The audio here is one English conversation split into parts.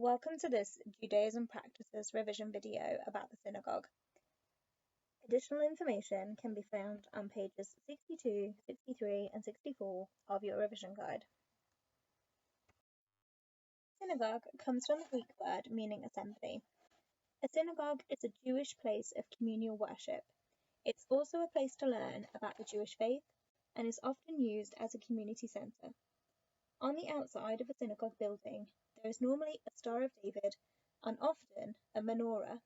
Welcome to this Judaism Practices revision video about the synagogue. Additional information can be found on pages 62, 63 and 64 of your revision guide. Synagogue comes from the Greek word meaning assembly. A synagogue is a Jewish place of communal worship. It's also a place to learn about the Jewish faith and is often used as a community centre. On the outside of a synagogue building, there is normally a Star of David and often a menorah.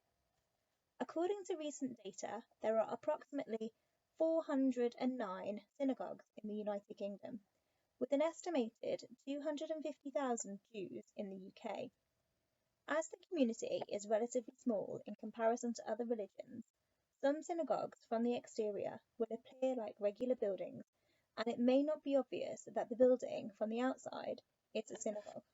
According to recent data, there are approximately 409 synagogues in the United Kingdom, with an estimated 250,000 Jews in the UK. As the community is relatively small in comparison to other religions, some synagogues from the exterior will appear like regular buildings, and it may not be obvious that the building from the outside is a synagogue.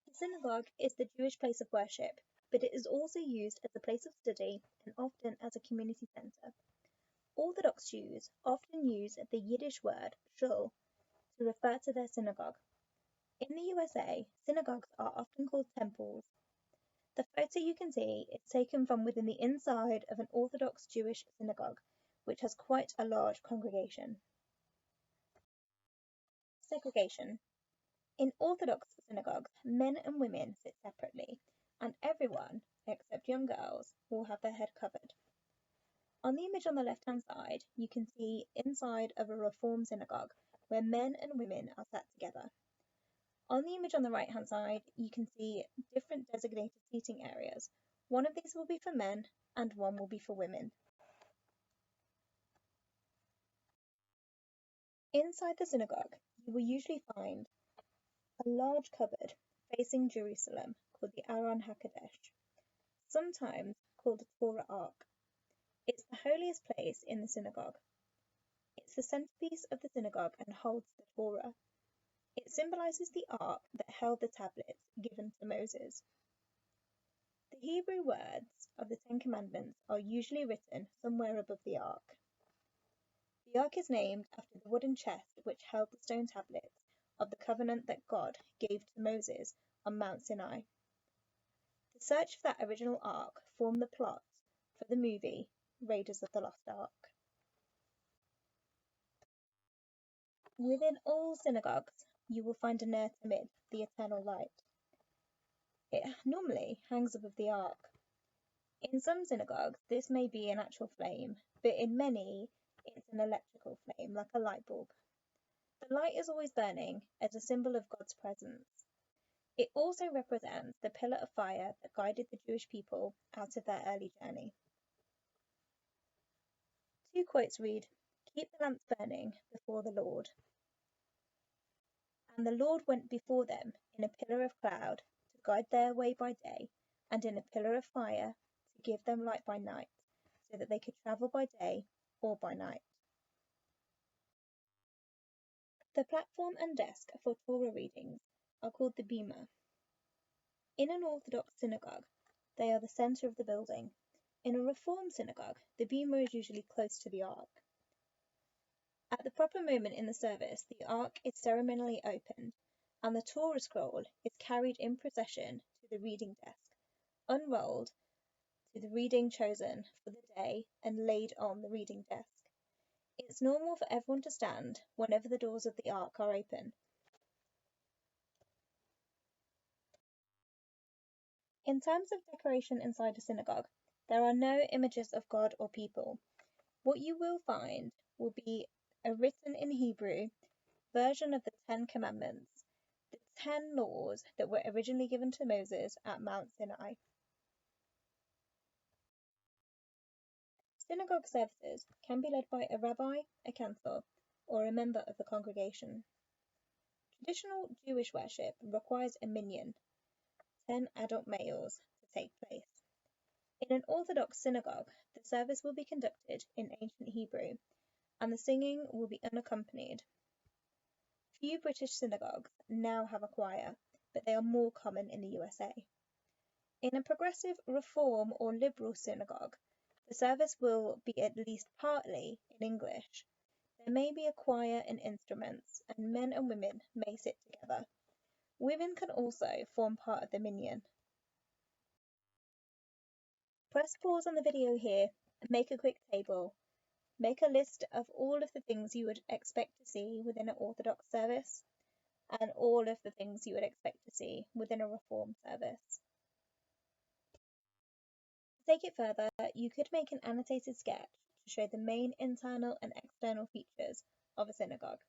The synagogue is the Jewish place of worship, but it is also used as a place of study and often as a community centre. Orthodox Jews often use the Yiddish word shul to refer to their synagogue. In the USA, synagogues are often called temples. The photo you can see is taken from within the inside of an Orthodox Jewish synagogue, which has quite a large congregation. Segregation. In Orthodox synagogues, men and women sit separately, and everyone, except young girls, will have their head covered. On the image on the left-hand side, you can see inside of a Reform synagogue, where men and women are sat together. On the image on the right-hand side, you can see different designated seating areas. One of these will be for men, and one will be for women. Inside the synagogue, you will usually find a large cupboard facing Jerusalem called the Aron HaKadosh, sometimes called the Torah Ark. It's the holiest place in the synagogue. It's the centerpiece of the synagogue and holds the Torah. It symbolizes the ark that held the tablets given to Moses. The Hebrew words of the Ten Commandments are usually written somewhere above the ark. The ark is named after the wooden chest which held the stone tablets of the covenant that God gave to Moses on Mount Sinai. The search for that original ark formed the plot for the movie Raiders of the Lost Ark. Within all synagogues, you will find a Ner Tamid, the eternal light. It normally hangs above the ark. In some synagogues, this may be an actual flame, but in many, it's an electrical flame, like a light bulb. The light is always burning as a symbol of God's presence. It also represents the pillar of fire that guided the Jewish people out of their early journey. Two quotes read, "Keep the lamps burning before the Lord." And the Lord went before them in a pillar of cloud to guide their way by day, and in a pillar of fire to give them light by night, so that they could travel by day or by night. The platform and desk for Torah readings are called the bima. In an Orthodox synagogue, they are the center of the building. In a Reform synagogue, the bima is usually close to the ark. At the proper moment in the service, the ark is ceremonially opened, and the Torah scroll is carried in procession to the reading desk, unrolled to the reading chosen for the day, and laid on the reading desk. It's normal for everyone to stand whenever the doors of the ark are open. In terms of decoration inside a synagogue, there are no images of God or people. What you will find will be a written in Hebrew version of the Ten Commandments, the 10 laws that were originally given to Moses at Mount Sinai. Synagogue services can be led by a rabbi, a cantor, or a member of the congregation. Traditional Jewish worship requires a minyan, 10 adult males, to take place. In an Orthodox synagogue, the service will be conducted in ancient Hebrew, and the singing will be unaccompanied. Few British synagogues now have a choir, but they are more common in the USA. In a progressive Reform or Liberal synagogue, the service will be at least partly in English. There may be a choir and instruments, and men and women may sit together. Women can also form part of the minyan. Press pause on the video here and make a quick table. Make a list of all of the things you would expect to see within an Orthodox service and all of the things you would expect to see within a Reformed service. To take it further, you could make an annotated sketch to show the main internal and external features of a synagogue.